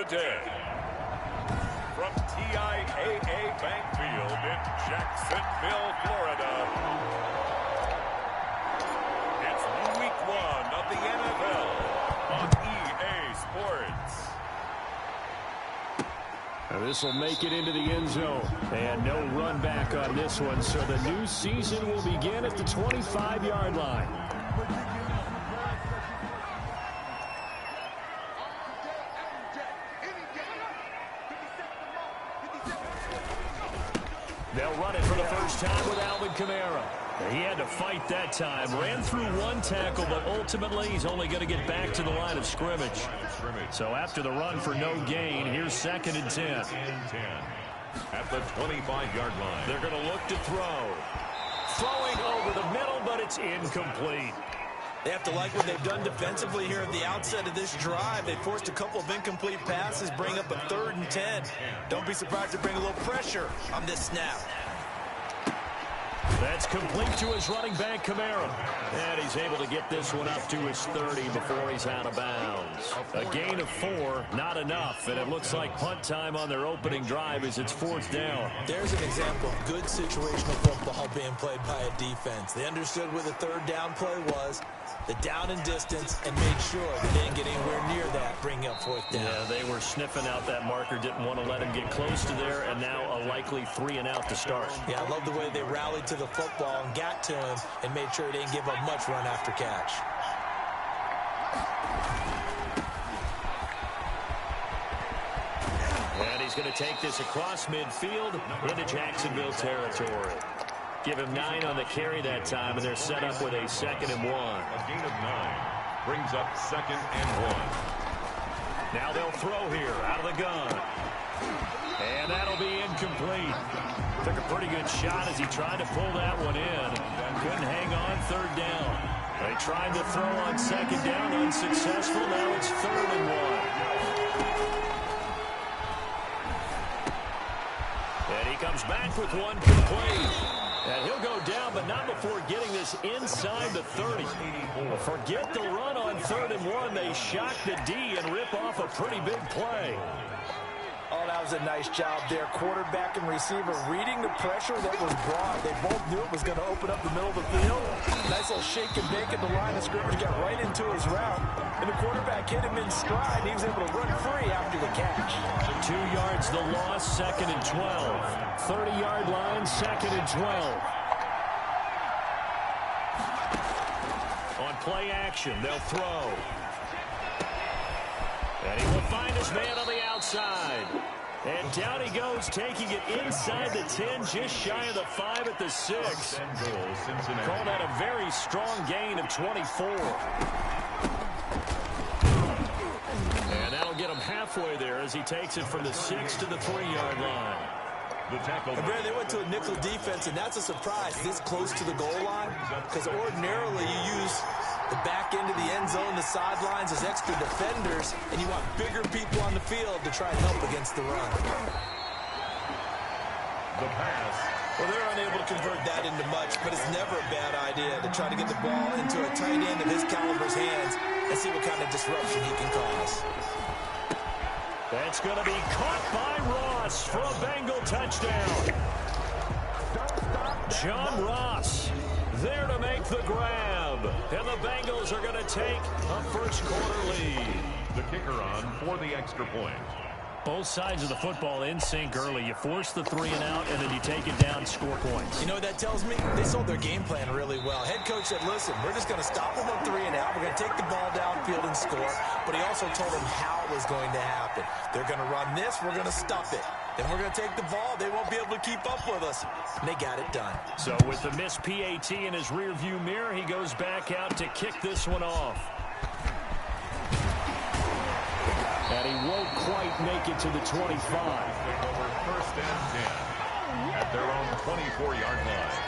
today. From TIAA Bank Field in Jacksonville, Florida, it's Week 1 of the NFL on EA Sports. This will make it into the end zone. And no run back on this one, so the new season will begin at the 25-yard line. They'll run it for the first time with Alvin Kamara. He had to fight that time. Ran through one tackle, but ultimately he's only going to get back to the line of scrimmage. So after the run for no gain, here's 2nd and 10. At the 25-yard line. They're going to look to throw. Throwing over the middle, but it's incomplete. They have to like what they've done defensively here at the outset of this drive. They forced a couple of incomplete passes, bring up a 3rd and 10. Don't be surprised to bring a little pressure on this snap. That's complete to his running back, Kamara. And he's able to get this one up to his 30 before he's out of bounds. A gain of 4, not enough. And it looks like punt time on their opening drive as it's 4th down. There's an example of good situational football being played by a defense. They understood where the 3rd down play was, the down and distance, and made sure that they didn't get anywhere near that, bringing up 4th down. Yeah, they were sniffing out that marker, didn't want to let him get close to there, and now a likely 3 and out to start. Yeah, I love the way they rallied to the football and got to him and made sure he didn't give up much run after catch. And he's going to take this across midfield into Jacksonville territory. Give him 9 on the carry that time, and they're set up with a 2nd and 1. A gain of 9 brings up 2nd and 1. Now they'll throw here out of the gun. And that'll be incomplete. Took a pretty good shot as he tried to pull that one in. Couldn't hang on 3rd down. They tried to throw on 2nd down, unsuccessful. Now it's 3rd and 1. And he comes back with one complete. And he'll go down, but not before getting this inside the 30. Forget the run on 3rd and 1. They shock the D and rip off a pretty big play. Oh, that was a nice job there. Quarterback and receiver reading the pressure that was brought. They both knew it was going to open up the middle of the field. Nice little shake and bake at the line of scrimmage. Got right into his route. And the quarterback hit him in stride. He was able to run free after the catch. 2 yards the loss, 2nd and 12. 30-yard line, 2nd and 12. On play action, they'll throw. And he will find his man on the outside. And down he goes, taking it inside the 10, just shy of the 5 at the 6. Call that a very strong gain of 24. And that'll get him halfway there as he takes it from the 6 to the 3-yard line. The tackle. They went to a nickel defense, and that's a surprise this close to the goal line, because ordinarily you use the back end of the end zone, the sidelines as extra defenders, and you want bigger people on the field to try and help against the run. The pass. Well, they're unable to convert that into much, but it's never a bad idea to try to get the ball into a tight end of his caliber's hands and see what kind of disruption he can cause. That's going to be caught by Ross for a Bengal touchdown. John Ross there to make the grab. And the Bengals are going to take a first-quarter lead. The kicker on for the extra point. Both sides of the football in sync early. You force the 3 and out, and then you take it down, score points. You know what that tells me? They sold their game plan really well. Head coach said, listen, we're just going to stop them on 3 and out. We're going to take the ball downfield and score. But he also told them how it was going to happen. They're going to run this. We're going to stop it. Then we're going to take the ball. They won't be able to keep up with us. And they got it done. So with the missed PAT in his rearview mirror, he goes back out to kick this one off. And he won't quite make it to the 25. Over 1st and 10 at their own 24-yard line.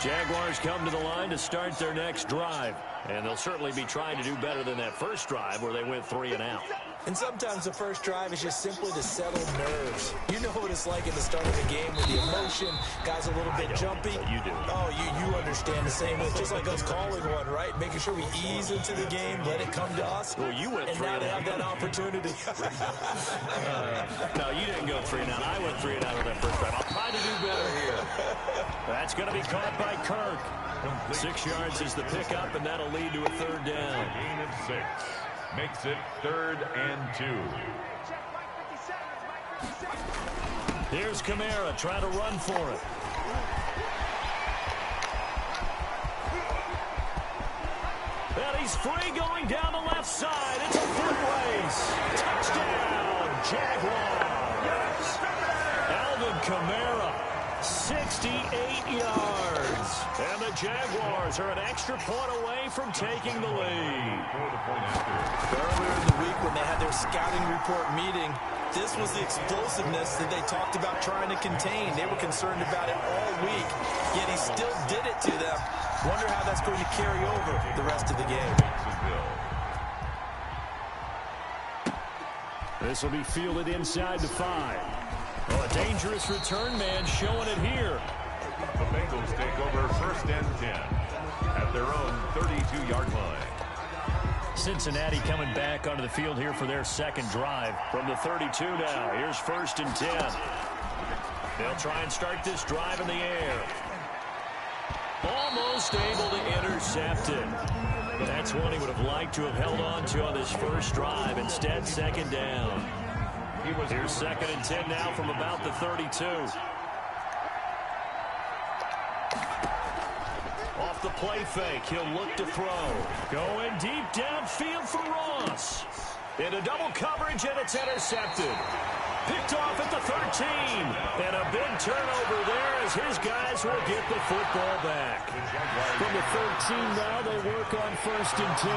Jaguars come to the line to start their next drive. And they'll certainly be trying to do better than that first drive where they went 3 and out. And sometimes the first drive is just simply to settle nerves. You know what it's like at the start of the game with the emotion, guys a little bit jumpy. You do. Oh, you understand the same way. Just like us calling one, right? Making sure we ease into the game, let it come to us. Well, you went and 3 now and they out. have that opportunity. No, you didn't go 3 and out. I went 3 and out on that first drive. I'll try to do better here. That's going to be caught by Kirk. 6 yards is the pickup, and that'll lead to a third down. Gain of 6. Makes it 3rd and 2. Here's Kamara trying to run for it. And he's free going down the left side. It's a foot race. Touchdown, Jaguars. Alvin Kamara, 68 yards. And the Jaguars are an extra point away from taking the lead. Earlier in the week when they had their scouting report meeting, this was the explosiveness that they talked about trying to contain. They were concerned about it all week, yet he still did it to them. Wonder how that's going to carry over the rest of the game. This will be fielded inside the 5. Oh, a dangerous return man showing it here. The Bengals take over 1st and 10 at their own 32-yard line. Cincinnati coming back onto the field here for their second drive from the 32 now. Here's 1st and 10. They'll try and start this drive in the air. Almost able to intercept it. But that's one he would have liked to have held on to on this first drive. Instead, 2nd down. Here's 2nd and 10 now from about the 32. Off the play fake, he'll look to throw. Going deep downfield for Ross. Into double coverage, and it's intercepted. Picked off at the 13. And a big turnover there as his guys will get the football back. From the 13 now, they work on 1st and 10.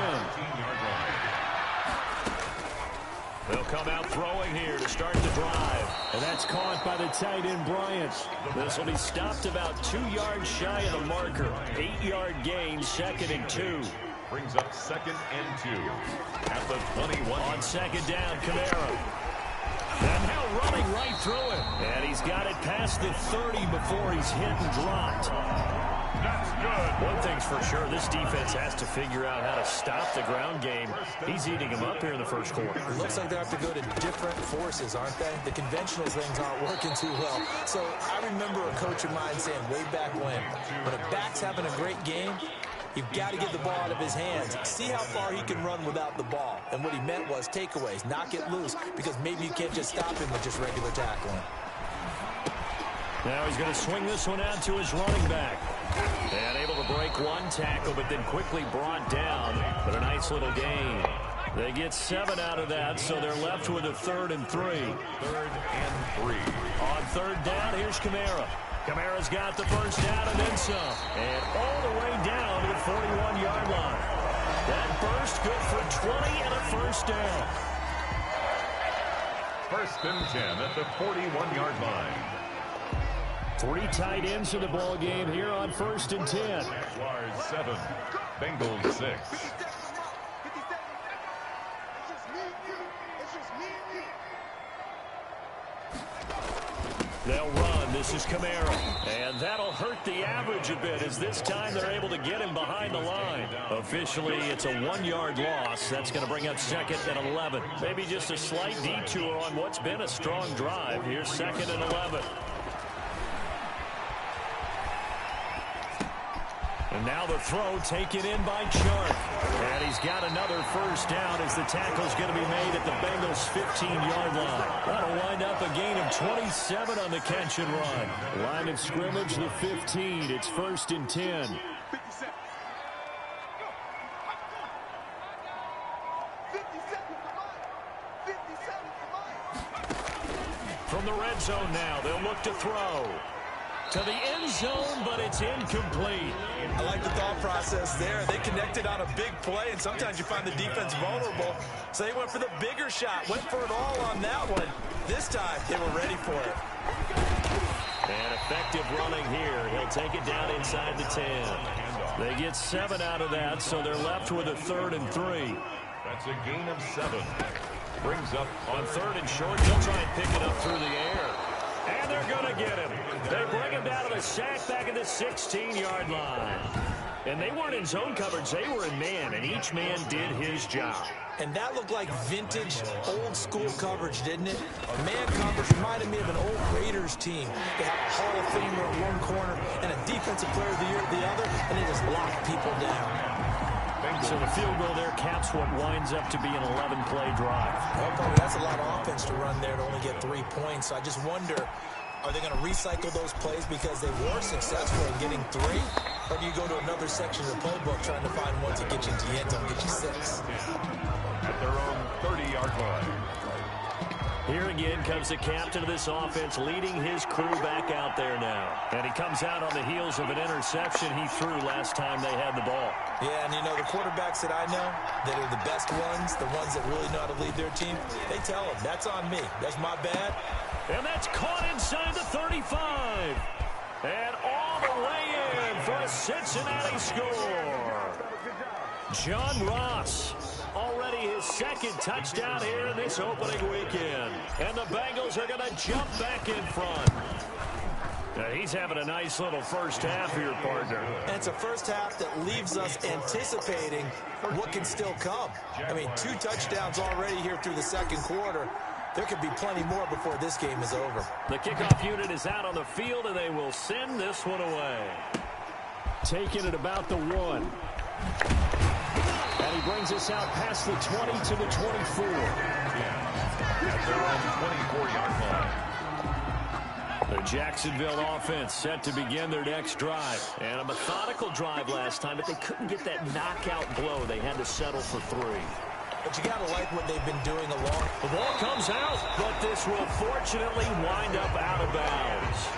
They'll come out throwing here to start the drive. And that's caught by the tight end, Bryant. This will be stopped about 2 yards shy of the marker. 8-yard gain, 2nd and 2. Brings up 2nd and 2 at the 21. On 2nd down, Kamara. And now running right through it. And he's got it past the 30 before he's hit and dropped. That's good. One thing's for sure, this defense has to figure out how to stop the ground game. He's eating him up here in the first quarter. It looks like they have to go to different forces, aren't they? The conventional things aren't working too well. So I remember a coach of mine saying way back when a back's having a great game, you've got to get the ball out of his hands. See how far he can run without the ball. And what he meant was takeaways, knock it loose, because maybe you can't just stop him with just regular tackling. Now he's going to swing this one out to his running back. And able to break one tackle, but then quickly brought down. But a nice little gain. They get 7 out of that, so they're left with a 3rd and 3. 3rd and 3. On 3rd down, here's Kamara. Kamara's got the first down and then some. And all the way down to the 41-yard line. That burst good for 20 and a first down. 1st and 10 at the 41-yard line. 3 tight ends in the ball game here on 1st and 10. Jaguars 7, Bengals 6. They'll run. This is Kamara. And that'll hurt the average a bit as this time they're able to get him behind the line. Officially, it's a 1-yard loss. That's going to bring up 2nd and 11. Maybe just a slight detour on what's been a strong drive. Here's 2nd and 11. And now the throw taken in by Chark. And he's got another first down as the tackle's going to be made at the Bengals' 15-yard line. That'll wind up a gain of 27 on the catch and run. Line of scrimmage, the 15. It's 1st and 10. From the red zone now, they'll look to throw. To the end zone, but it's incomplete. I like the thought process there. They connected on a big play, and sometimes you find the defense vulnerable. So they went for the bigger shot, went for it all on that one. This time, they were ready for it. And effective running here. He'll take it down inside the 10. They get 7 out of that, so they're left with a 3rd and 3. That's a gain of 7. Brings up on third and short. They'll try and pick it up through the air. And they're going to get him. They bring him down to the sack back at the 16-yard line. And they weren't in zone coverage. They were in man, and each man did his job. And that looked like vintage, old-school coverage, didn't it? Man coverage reminded me of an old Raiders team. They have a Hall of Famer at one corner and a Defensive Player of the Year at the other, and they just lock people down. So the field goal there caps what winds up to be an 11-play drive. Well, that's a lot of offense to run there to only get 3 points. So I just wonder, are they going to recycle those plays because they were successful in getting 3? Or do you go to another section of the playbook trying to find one to get you into the end zone, get you 6? At their own 30-yard line. Here again comes the captain of this offense leading his crew back out there now. And he comes out on the heels of an interception he threw last time they had the ball. Yeah, and you know, the quarterbacks that I know that are the best ones, the ones that really know how to lead their team, they tell them, that's on me. That's my bad. And that's caught inside the 35. And all the way in for a Cincinnati score. John Ross. Already his second touchdown here in this opening weekend. And the Bengals are going to jump back in front. He's having a nice little first half here, partner. And it's a first half that leaves us anticipating what can still come. I mean, 2 touchdowns already here through the second quarter. There could be plenty more before this game is over. The kickoff unit is out on the field, and they will send this one away. Taking it about the 1. And he brings us out past the 20 to the 24. At their own 24-yard line. The Jacksonville offense set to begin their next drive. And a methodical drive last time, but they couldn't get that knockout blow. They had to settle for 3. But you got to like what they've been doing along. The ball comes out, but this will fortunately wind up out of bounds.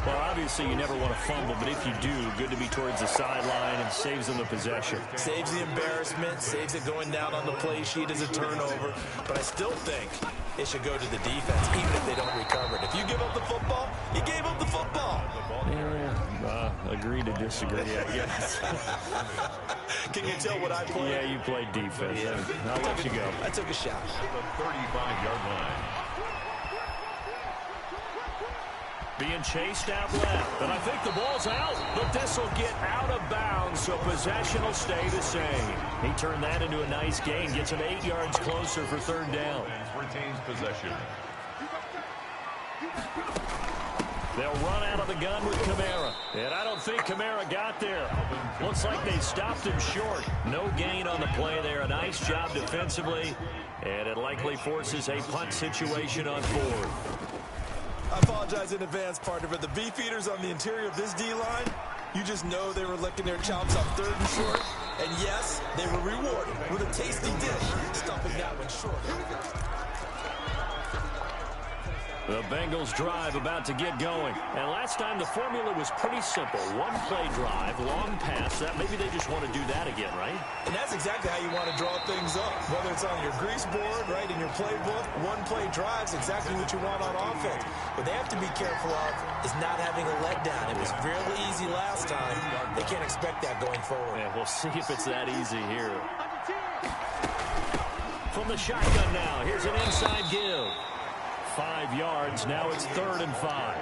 Well, obviously, you never want to fumble, but if you do, good to be towards the sideline and saves them the possession. Saves the embarrassment, saves it going down on the play sheet as a turnover. But I still think it should go to the defense, even if they don't recover it. If you give up the football, you gave up the football. Yeah, agree to disagree, I guess. Can you tell what I played? Yeah, you played defense. Yeah. I'll let you go. I took a shot. The 35-yard line. Being chased out left. And I think the ball's out, but this will get out of bounds, so possession will stay the same. He turned that into a nice gain, gets him 8 yards closer for third down. Retains possession. They'll run out of the gun with Kamara. And I don't think Kamara got there. Looks like they stopped him short. No gain on the play there. A nice job defensively. And it likely forces a punt situation on 4th. I apologize in advance, partner, but the beefeaters on the interior of this D-line, you just know they were licking their chops on 3rd and short. And yes, they were rewarded with a tasty dish, stuffing that one short. The Bengals drive about to get going. And last time the formula was pretty simple. 1-play drive, long pass. That maybe they just want to do that again, right? And that's exactly how you want to draw things up. Whether it's on your grease board, right, in your playbook, 1-play drive's exactly what you want on offense. What they have to be careful of is not having a letdown. It was fairly easy last time. They can't expect that going forward. Yeah, we'll see if it's that easy here. From the shotgun now, here's an inside give. 5 yards. Now it's 3rd and 5.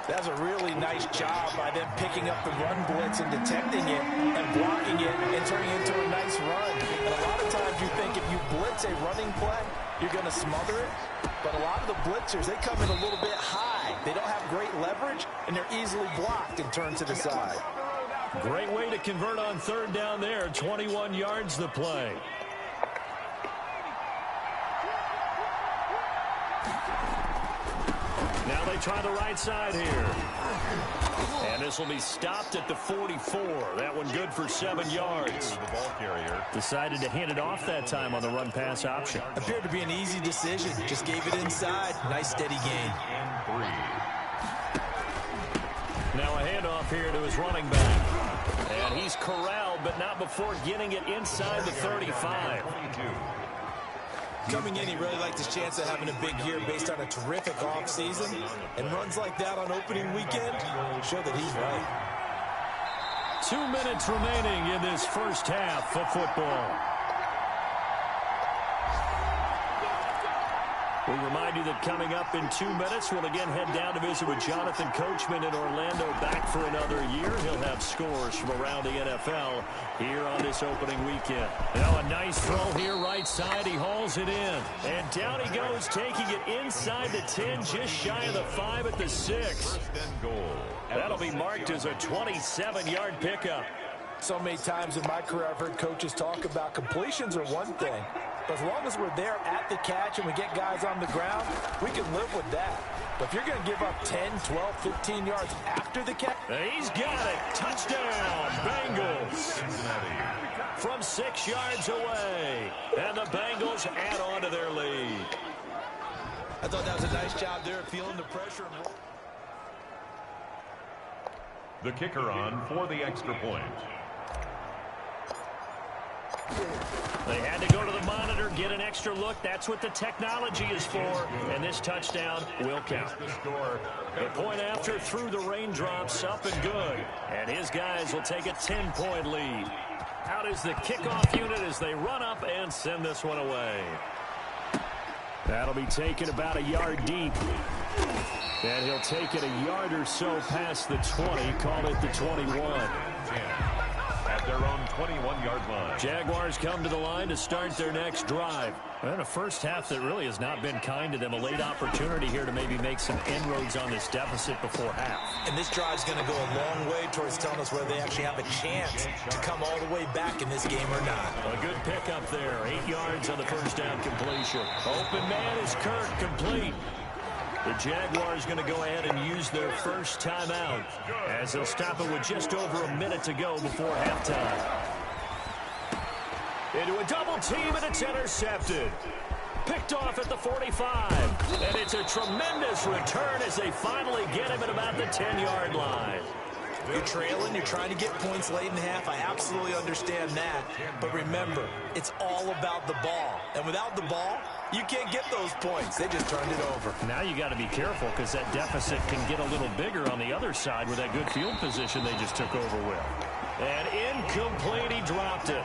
That's a really nice job by them picking up the run blitz and detecting it and blocking it and turning it into a nice run. And a lot of times you think if you blitz a running play, you're going to smother it. But a lot of the blitzers, they come in a little bit high. They don't have great leverage, and they're easily blocked and turned to the side. Great way to convert on 3rd down there. 21 yards the play. Now they try the right side here. And this will be stopped at the 44. That one good for 7 yards. The ball carrier decided to hand it off that time on the run-pass option. Appeared to be an easy decision. Just gave it inside. Nice steady gain. and 3. Now a handoff here to his running back. And he's corralled, but not before getting it inside the 35. 22. Coming in, he really liked his chance of having a big year based on a terrific offseason. And runs like that on opening weekend show that he's right. 2 minutes remaining in this first half of football. remind you that coming up in 2 minutes, we'll again head down to visit with Jonathan Coachman in Orlando, back for another year. He'll have scores from around the NFL here on this opening weekend. Now a nice throw here right side. He hauls it in. And down he goes, taking it inside the 10, just shy of the 5 at the 6. That'll be marked as a 27-yard pickup. So many times in my career I've heard coaches talk about completions are one thing, but as long as we're there at the catch and we get guys on the ground, we can live with that. But if you're going to give up 10, 12, 15 yards after the catch. He's got it. Touchdown, Bengals. From 6 yards away. And the Bengals add on to their lead. I thought that was a nice job there, feeling the pressure. The kicker on for the extra point. They had to go to the monitor, get an extra look. That's what the technology is for. And this touchdown will count. The point after through the raindrops, up and good. And his guys will take a 10-point lead. Out is the kickoff unit as they run up and send this one away. That'll be taken about a yard deep. And he'll take it a yard or so past the 20, call it the 21. At their own 21-yard line. Jaguars come to the line to start their next drive. And a first half that really has not been kind to them. A late opportunity here to maybe make some inroads on this deficit before half. And this drive's going to go a long way towards telling us whether they actually have a chance to come all the way back in this game or not. A good pickup there. 8 yards on the first down completion. Open man is Kirk, complete. The Jaguars going to go ahead and use their first timeout as they'll stop it with just over a minute to go before halftime. Into a double team, and it's intercepted. Picked off at the 45. And it's a tremendous return as they finally get him at about the 10-yard line. You're trailing, you're trying to get points late in the half. I absolutely understand that. But remember, it's all about the ball. And without the ball, you can't get those points. They just turned it over. Now you got to be careful because that deficit can get a little bigger on the other side with that good field position they just took over with. And incomplete, he dropped it.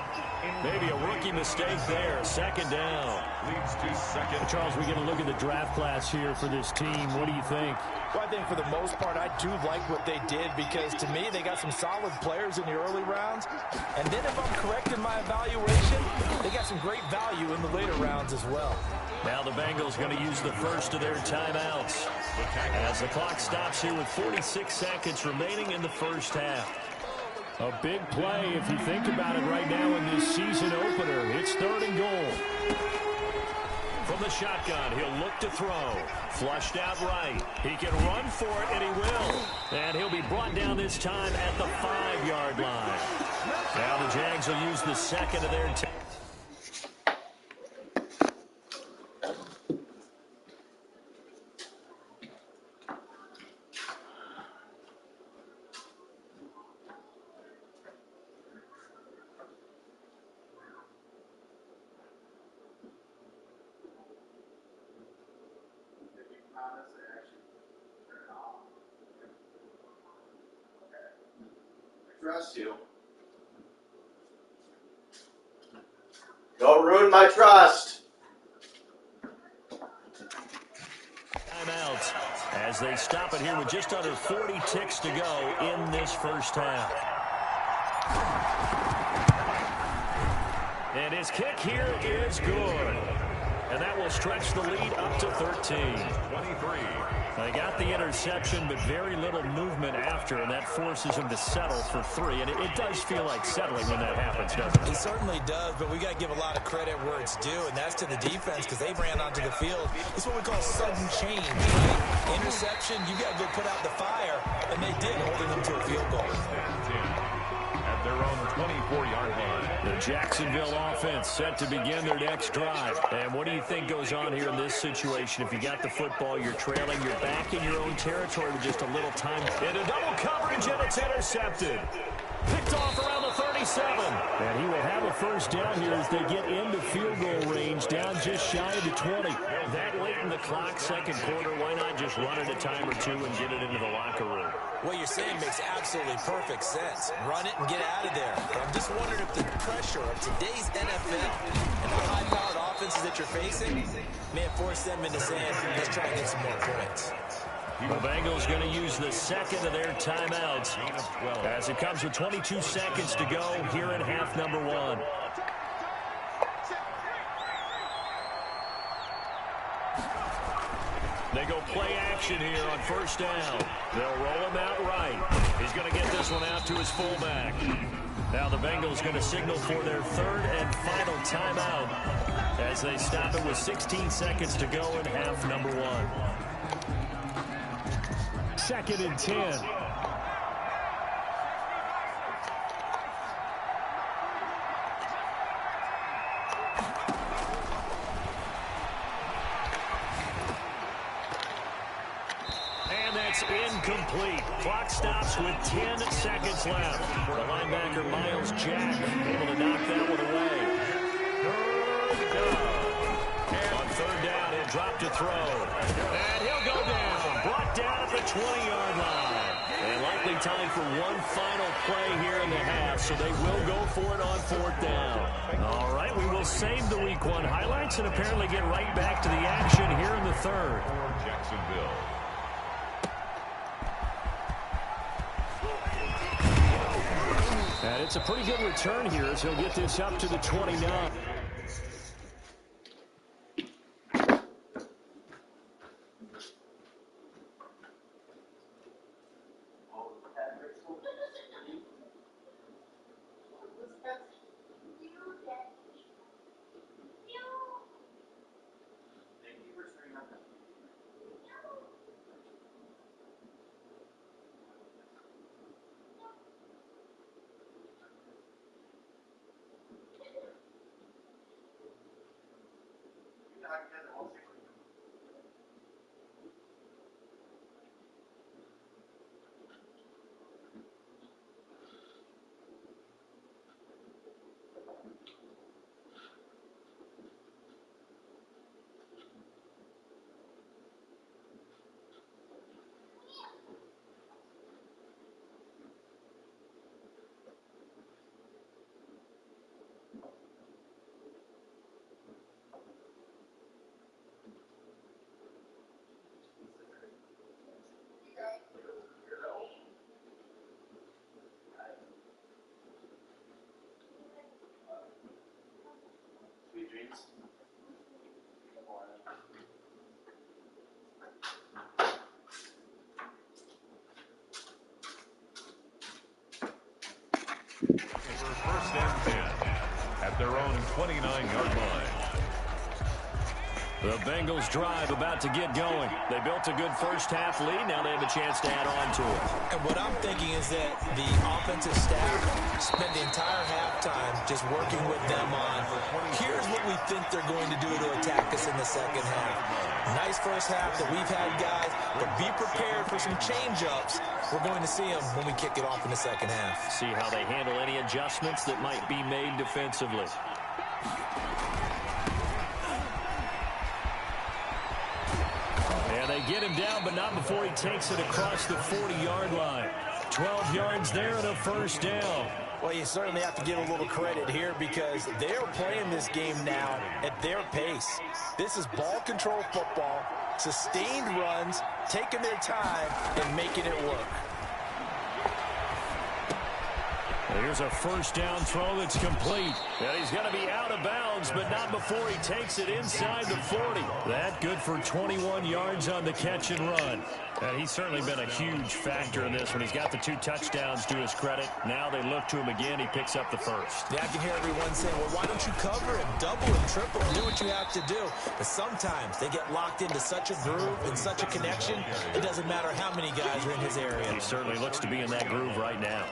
Maybe a rookie mistake there. Second down. Leads to second. Charles, we get a look at the draft class here for this team. What do you think? Well, I think for the most part, I do like what they did because, to me, they got some solid players in the early rounds. And then if I'm correct in my evaluation, they got some great value in the later rounds as well. Now the Bengals going to use the first of their timeouts as the clock stops here with 46 seconds remaining in the first half. A big play if you think about it right now in this season opener. It's 3rd and goal. From the shotgun, he'll look to throw. Flushed out right. He can run for it, and he will. And he'll be brought down this time at the 5-yard line. Now the Jags will use the second of their time. Trust you. Don't ruin my trust. Timeouts as they stop it here with just under 40 ticks to go in this first half. And his kick here is good. And that will stretch the lead up to 13. 23. They got the interception, but very little movement after, and that forces him to settle for 3. And it does feel like settling when that happens, doesn't it? It certainly does, but we got to give a lot of credit where it's due, and that's to the defense because they ran onto the field. It's what we call sudden change, right? Interception, you got to go put out the fire, and they did, holding them to a field goal. At their own 24-yard line. The Jacksonville offense set to begin their next drive. And what do you think goes on here in this situation? If you got the football, you're trailing, you're back in your own territory with just a little time. Into double coverage, and it's intercepted. Picked off around the 37. And he will have a first down here as they get into field goal range, down just shy of the 20. That late in the clock, second quarter, why not just run it a time or two and get it into the locker room? What you're saying makes absolutely perfect sense. Run it and get out of there. But I'm just wondering if the pressure of today's NFL and the high-powered offense offenses that you're facing, man, force them into saying, let's try and get some more points. The Bengals going to use the second of their timeouts as it comes with 22 seconds to go here in half number one. They go play action here on first down. They'll roll him out right. He's going to get this one out to his fullback. Now the Bengals going to signal for their third and final timeout as they stop it with 16 seconds to go in half number one. 2nd and 10. Incomplete. Clock stops with 10 seconds left. The linebacker, Miles Jack, able to knock that one away. On third down, he'll drop to throw. And he'll go down. Brought down at the 20-yard line. And likely time for one final play here in the half, so they will go for it on fourth down. All right, we will save the Week 1 highlights and apparently get right back to the action here in the third. Jacksonville. And it's a pretty good return here as he'll get this up to the 29. First and 10 at their own 29-yard line. The Bengals drive about to get going. They built a good first half lead. Now they have a chance to add on to it. And what I'm thinking is that the offensive staff spent the entire halftime just working with them on, here's what we think they're going to do to attack us in the second half. Nice first half that we've had, guys, but be prepared for some change-ups. We're going to see them when we kick it off in the second half. See how they handle any adjustments that might be made defensively. They get him down, but not before he takes it across the 40-yard line. 12 yards there and a first down. Well, you certainly have to give a little credit here because they're playing this game now at their pace. This is ball control football, sustained runs, taking their time, and making it work. Here's a first down throw that's complete. And he's going to be out of bounds, but not before he takes it inside the 40. That good for 21 yards on the catch and run. And he's certainly been a huge factor in this when he's got the 2 touchdowns to his credit. Now they look to him again. He picks up the first. Yeah, I can hear everyone saying, well, why don't you cover him, double him, triple him, do what you have to do. But sometimes they get locked into such a groove and such a connection, it doesn't matter how many guys are in his area. He certainly looks to be in that groove right now.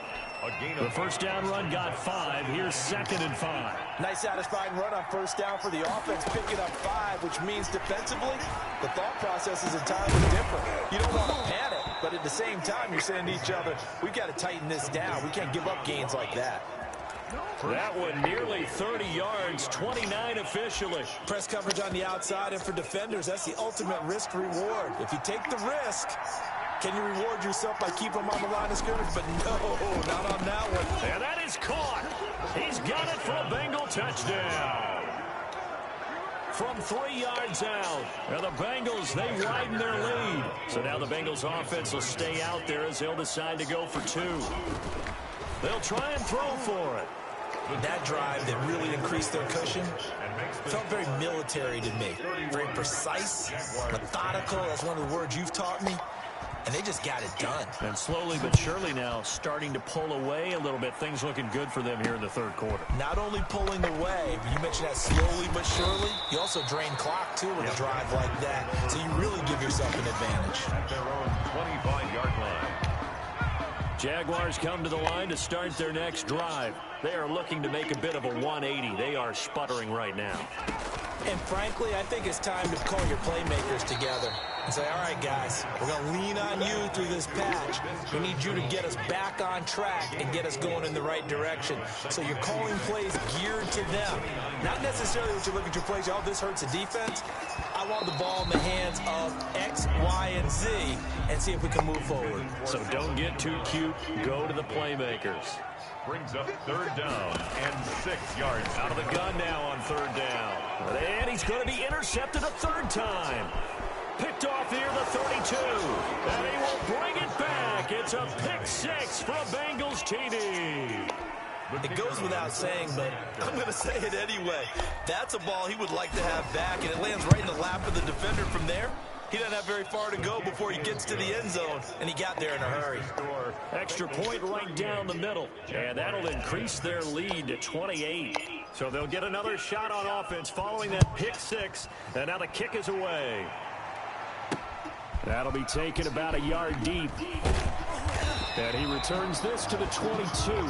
The first down run got 5. Here's 2nd and 5. Nice satisfying run on first down for the offense, picking up 5, which means defensively, the thought process is entirely different. You don't want to panic, but at the same time, you're saying to each other, we've got to tighten this down. We can't give up gains like that. That one nearly 30 yards, 29 officially. Press coverage on the outside, and for defenders, that's the ultimate risk reward. If you take the risk, can you reward yourself by keeping them on the line of scrimmage? But no, not on that one. And that is caught. He's got it for a Bengal touchdown. from 3 yards out. And the Bengals, they widen their lead. So now the Bengals offense will stay out there as they'll decide to go for 2. They'll try and throw for it. That drive that really increased their cushion felt very military to me. Very precise, methodical. That's one of the words you've taught me. And they just got it done. And slowly but surely now starting to pull away a little bit. Things looking good for them here in the third quarter. Not only pulling away, you mentioned that slowly but surely, you also drain clock, too, with a drive like that. So you really give yourself an advantage. At their own 25-yard line. Jaguars come to the line to start their next drive. They are looking to make a bit of a 180. They are sputtering right now. And frankly, I think it's time to call your playmakers together and say, all right, guys, we're going to lean on you through this patch. We need you to get us back on track and get us going in the right direction. So you're calling plays geared to them. Not necessarily what you look at your plays, oh, this hurts the defense. I want the ball in the hands of X, Y, and Z and see if we can move forward. So don't get too cute. Go to the playmakers. Brings up 3rd down and 6 yards. Out of the gun now on 3rd down. And he's going to be intercepted a 3rd time. Picked off near the 32. And he will bring it back. It's a pick 6 for a Bengals TD. It goes without saying, but I'm going to say it anyway. That's a ball he would like to have back, and it lands right in the lap of the defender from there. He doesn't have very far to go before he gets to the end zone, and he got there in a hurry. Extra point right down the middle, and that'll increase their lead to 28. So they'll get another shot on offense following that pick 6, and now the kick is away. That'll be taken about a yard deep. And he returns this to the 22. Take over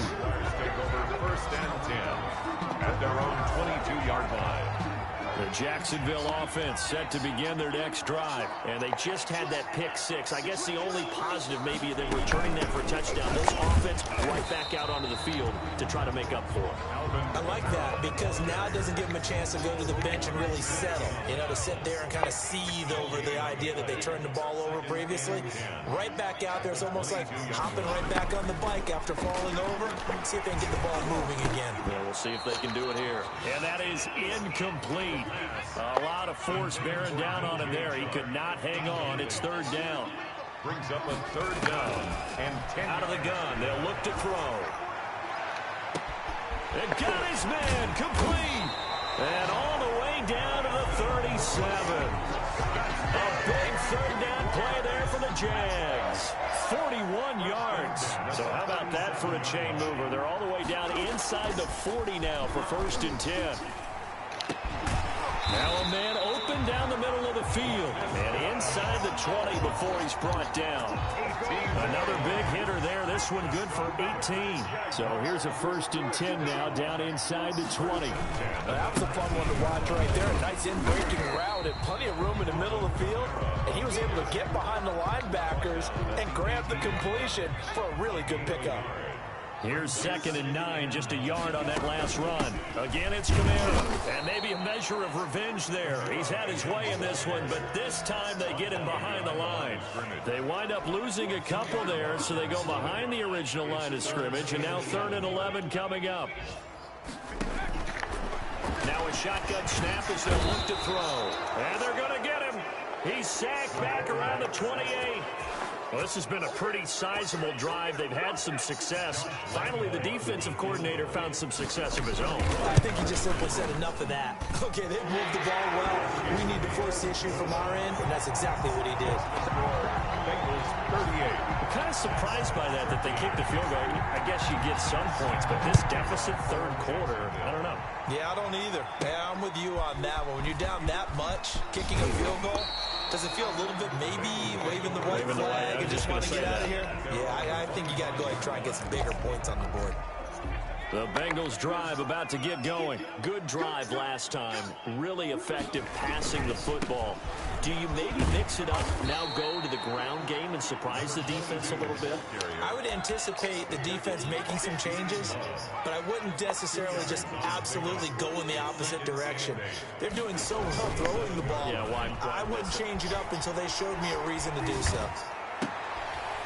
1st and 10 at their own 22-yard line. The Jacksonville offense set to begin their next drive. And they just had that pick 6. I guess the only positive maybe them returning that for a touchdown. This offense right back out onto the field to try to make up for it. I like that because now it doesn't give them a chance to go to the bench and really settle. You know, to sit there and kind of seethe over the idea that they turned the ball over previously. Right back out there. It's almost like hopping right back on the bike after falling over. See if they can get the ball moving again. Yeah, we'll see if they can do it here. And that is incomplete. A lot of force bearing down on him there. He could not hang on. It's 3rd down. Brings up a 3rd down and 10. Out of the gun. They'll look to throw. And got his man complete. And all the way down to the 37. A big 3rd down play there for the Jags. 41 yards. So how about that for a chain mover? They're all the way down inside the 40 now for 1st and 10. Now a man open down the middle of the field. And inside the 20 before he's brought down. Another big hitter there. This one good for 18. So here's a 1st and 10 now down inside the 20. That was a fun one to watch right there. A nice in-breaking route and plenty of room in the middle of the field. And he was able to get behind the linebackers and grab the completion for a really good pickup. Here's 2nd and 9, just a yard on that last run. Again, it's Kamara. And maybe a measure of revenge there. He's had his way in this one, but this time they get him behind the line. They wind up losing a couple there, so they go behind the original line of scrimmage, and now 3rd and 11 coming up. Now a shotgun snap as they'll look to throw. And they're going to get him. He's sacked back around the 28. Well, this has been a pretty sizable drive. They've had some success. Finally, the defensive coordinator found some success of his own. I think he just simply said enough of that. Okay, they've moved the ball well. We need to force the issue from our end, and that's exactly what he did. Bengals 38. I'm kind of surprised by that they kicked the field goal. I guess you get some points, but this deficit 3rd quarter, I don't know. Yeah, I don't either. Yeah, I'm with you on that one. When you're down that much, kicking a field goal, does it feel a little bit maybe waving the white flag and just want to get out of here? Yeah, I think you got to go ahead and try and get some bigger points on the board. The Bengals drive about to get going. Good drive last time. Really effective passing the football. Do you maybe mix it up, now go to the ground game and surprise the defense a little bit? I would anticipate the defense making some changes, but I wouldn't necessarily just absolutely go in the opposite direction. They're doing so well throwing the ball. Yeah, why I wouldn't change it up until they showed me a reason to do so.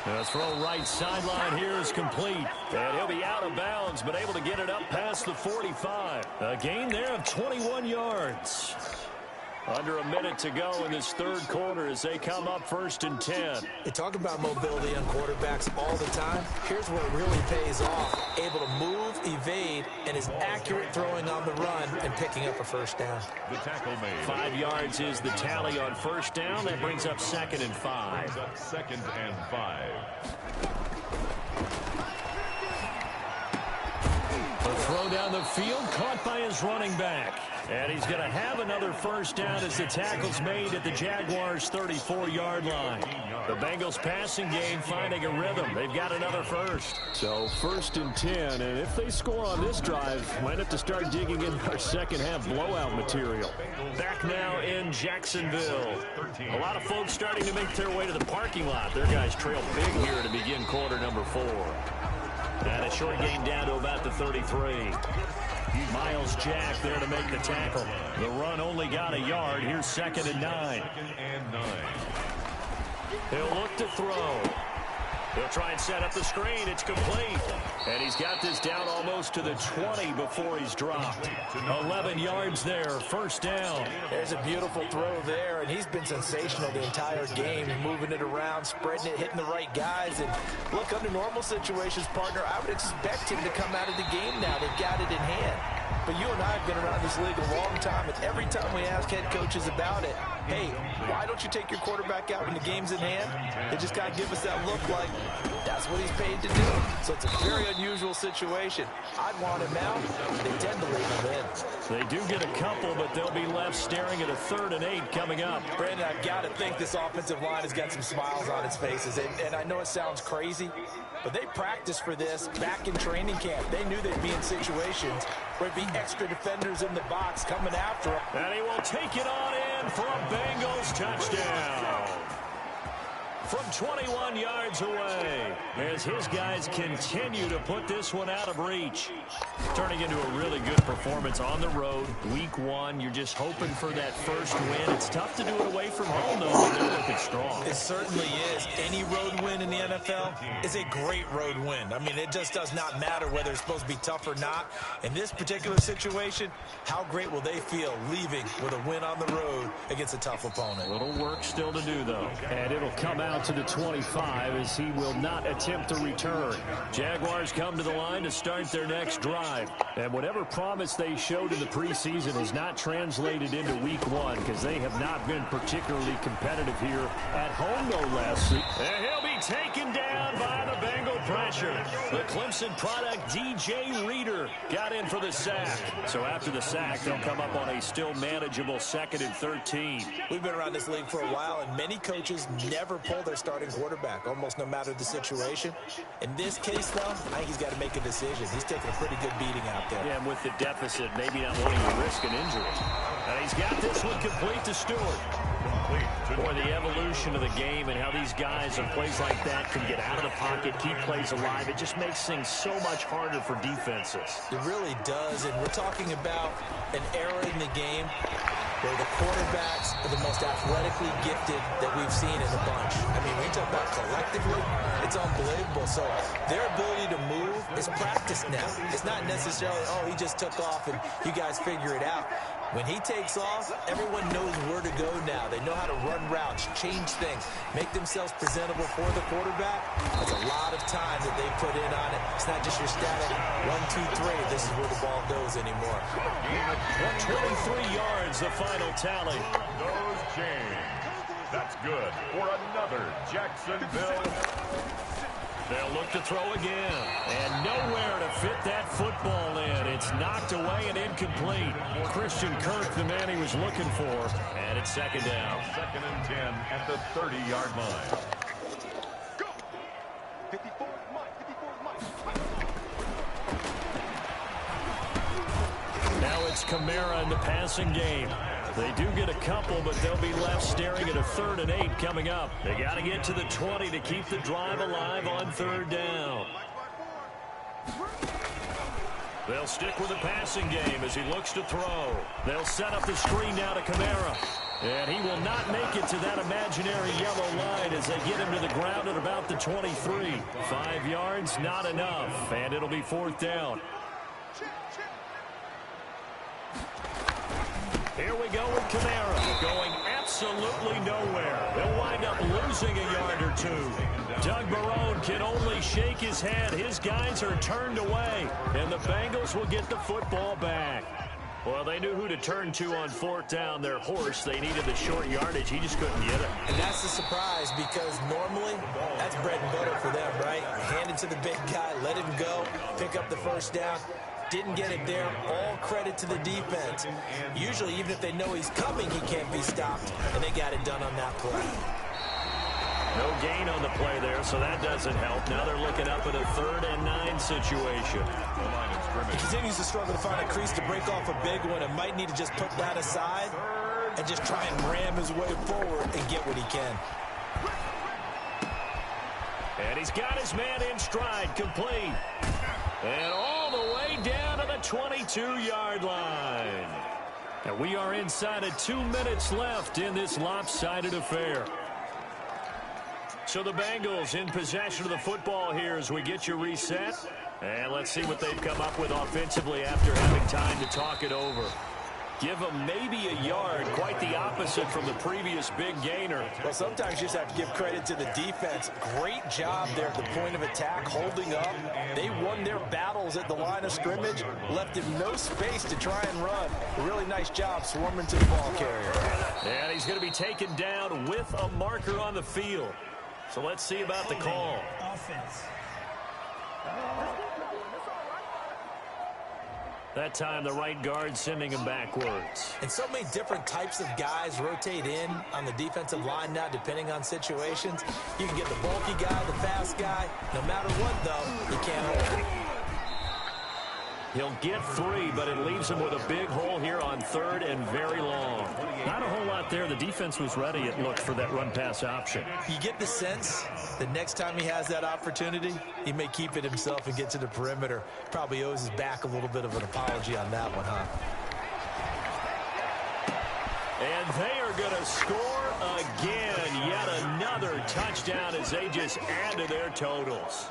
The throw right sideline here is complete. And he'll be out of bounds, but able to get it up past the 45. A gain there of 21 yards. Under a minute to go in this third quarter as they come up 1st and 10. You talk about mobility on quarterbacks all the time. Here's where it really pays off. Able to move, evade, and is accurate throwing on the run and picking up a first down. The tackle made. 5 yards is the tally on first down. That brings up 2nd and 5. 2nd and 5. A throw down the field, caught by his running back. And he's going to have another first down as the tackle's made at the Jaguars' 34-yard line. The Bengals passing game finding a rhythm. They've got another first. So 1st and 10, and if they score on this drive, might have to start digging in our second half blowout material. Back now in Jacksonville. A lot of folks starting to make their way to the parking lot. Their guys trail big here to begin quarter number 4. And a short gain down to about the 33. Miles Jack there to make the tackle. The run only got a yard. Here's 2nd and 9. 2nd and 9. He'll look to throw. He'll try and set up the screen. It's complete. And he's got this down almost to the 20 before he's dropped. 11 yards there. First down. There's a beautiful throw there, and he's been sensational the entire game, moving it around, spreading it, hitting the right guys. And look, under normal situations, partner, I would expect him to come out of the game now. They've got it in hand. But you and I have been around this league a long time, and every time we ask head coaches about it, hey, why don't you take your quarterback out when the game's in hand? They just got to give us that look like that's what he's paid to do. So it's a very unusual situation. I'd want him out. They tend to leave him in. They do get a couple, but they'll be left staring at a 3rd and 8 coming up. Brandon, I've got to think this offensive line has got some smiles on its faces. And I know it sounds crazy, but they practiced for this back in training camp. They knew they'd be in situations where there'd be extra defenders in the box coming after him. And he will take it on in for a Bengals touchdown. From 21 yards away, as his guys continue to put this one out of reach. Turning into a really good performance on the road. Week 1, you're just hoping for that first win. It's tough to do it away from home, though, but they're looking strong. It certainly is. Any road win in the NFL is a great road win. I mean, it just does not matter whether it's supposed to be tough or not. In this particular situation, how great will they feel leaving with a win on the road against a tough opponent? A little work still to do, though. And it'll come out to the 25 as he will not attempt to return. Jaguars come to the line to start their next drive. And whatever promise they showed in the preseason has not translated into week 1 because they have not been particularly competitive here at home, no less. And he'll be taken down by the Bengal pressure. The Clemson product, DJ Reader, got in for the sack. So after the sack, they'll come up on a still manageable 2nd and 13. We've been around this league for a while, and many coaches never pull their starting quarterback, almost no matter the situation. In this case, though, I think he's got to make a decision. He's taking a pretty good beating out there. Yeah, and with the deficit, maybe not wanting to risk an injury. And he's got this one complete to Stewart. Boy, the evolution of the game and how these guys on plays like that can get out of the pocket, keep plays alive, it just makes things so much harder for defenses. It really does, and we're talking about an era in the game where the quarterbacks are the most athletically gifted that we've seen in the bunch. I mean, when you talk about collectively, it's unbelievable. So their ability to move is practiced now. It's not necessarily, oh, he just took off and you guys figure it out. When he takes off, everyone knows where to go now. They know how to run routes, change things, make themselves presentable for the quarterback. That's a lot of time that they put in on it. It's not just your static 1, 2, 3. This is where the ball goes anymore. 23 yards, the final tally. Goes James. That's good for another Jacksonville. They'll look to throw again. And nowhere to fit that football in. It's knocked away and incomplete. Christian Kirk, the man he was looking for. And it's 2nd down. 2nd and 10 at the 30-yard line. Go! 54, Now it's Kamara in the passing game. They do get a couple, but they'll be left staring at a 3rd and 8 coming up. They got to get to the 20 to keep the drive alive on 3rd down. They'll stick with the passing game as he looks to throw. They'll set up the screen now to Kamara. And he will not make it to that imaginary yellow line as they get him to the ground at about the 23. 5 yards, not enough. And it'll be 4th down. Here we go with Kamara, going absolutely nowhere. He'll wind up losing a yard or two. Doug Marrone can only shake his head. His guys are turned away, and the Bengals will get the football back. Well, they knew who to turn to on fourth down. Their horse, they needed the short yardage. He just couldn't get it. And that's the surprise, because normally that's bread and butter for them, right? Hand it to the big guy, let him go, pick up the first down. Didn't get it there. All credit to the defense. Usually, even if they know he's coming, he can't be stopped, and they got it done on that play. No gain on the play there, so that doesn't help. Now they're looking up at a 3rd and 9 situation. He continues to struggle to find a crease to break off a big one, and might need to just put that aside and just try and ram his way forward and get what he can. And he's got his man in stride, complete. And all the way down to the 22-yard line. And we are inside of 2 minutes left in this lopsided affair. So the Bengals in possession of the football here as we get you reset. And let's see what they've come up with offensively after having time to talk it over. Give them maybe a yard, quite the opposite from the previous big gainer. Well, sometimes you just have to give credit to the defense. Great job there at the point of attack, holding up. They won their battles at the line of scrimmage, left him no space to try and run. A really nice job swarming to the ball carrier. And he's going to be taken down with a marker on the field. So let's see about the call. Offense. That time, the right guard sending him backwards. And so many different types of guys rotate in on the defensive line now, depending on situations. You can get the bulky guy, the fast guy. No matter what, though, you can't hold it. He'll get 3, but it leaves him with a big hole here on 3rd and very long. Not a whole lot there. The defense was ready, it looked, for that run-pass option. You get the sense that next time he has that opportunity, he may keep it himself and get to the perimeter. Probably owes his back a little bit of an apology on that one, huh? And they are going to score again. Yet another touchdown as they just add to their totals.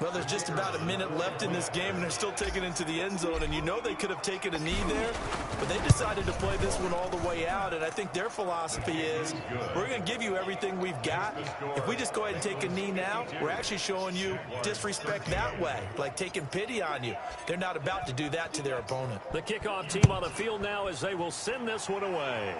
Well, there's just about a minute left in this game, and they're still taking it into the end zone. And you know they could have taken a knee there, but they decided to play this one all the way out. And I think their philosophy is, we're going to give you everything we've got. If we just go ahead and take a knee now, we're actually showing you disrespect that way, like taking pity on you. They're not about to do that to their opponent. The kickoff team on the field now as they will send this one away.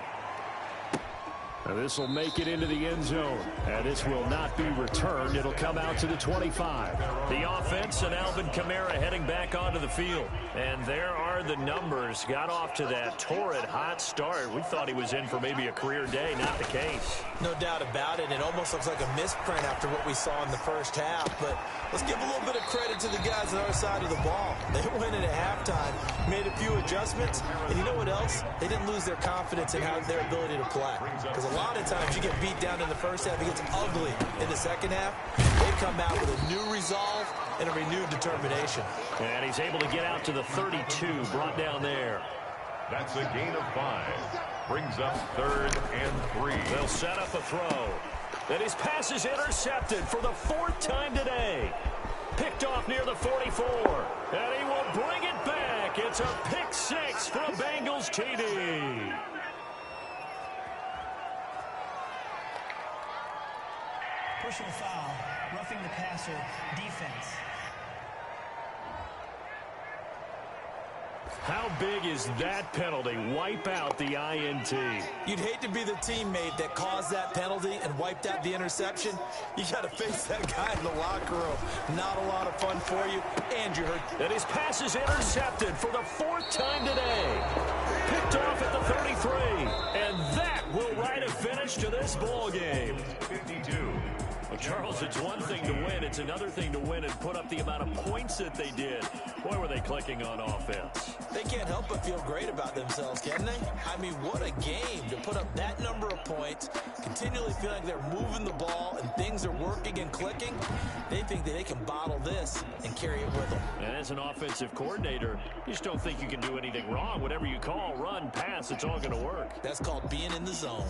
This will make it into the end zone. And this will not be returned. It'll come out to the 25. The offense and Alvin Kamara heading back onto the field. And there are the numbers. Got off to that torrid hot start. We thought he was in for maybe a career day. Not the case. No doubt about it. It almost looks like a misprint after what we saw in the first half. But let's give a little bit of credit to the guys on the other side of the ball. They went in at halftime, made a few adjustments. And you know what else? They didn't lose their confidence in their ability to play. Because a lot of times you get beat down in the first half, it gets ugly in the second half. They come out with a new resolve and a renewed determination. And he's able to get out to the 32, brought down there. That's a gain of 5. Brings up 3rd and 3. They'll set up a throw. And his pass is intercepted for the 4th time today. Picked off near the 44. And he will bring it back. It's a pick 6 for a Bengals TD. Personal foul, roughing the passer, defense. How big is that penalty? Wipe out the INT. You'd hate to be the teammate that caused that penalty and wiped out the interception. You got to face that guy in the locker room. Not a lot of fun for you, and you hurt. And his pass is intercepted for the 4th time today. Picked off at the 33. And that will write a finish to this ball game. 52. Well, Charles, it's one thing to win. It's another thing to win and put up the amount of points that they did. Boy, were they clicking on offense. They can't help but feel great about themselves, can they? I mean, what a game to put up that number of points, continually feeling they're moving the ball and things are working and clicking. They think that they can bottle this and carry it with them. And as an offensive coordinator, you just don't think you can do anything wrong. Whatever you call, run, pass, it's all going to work. That's called being in the zone.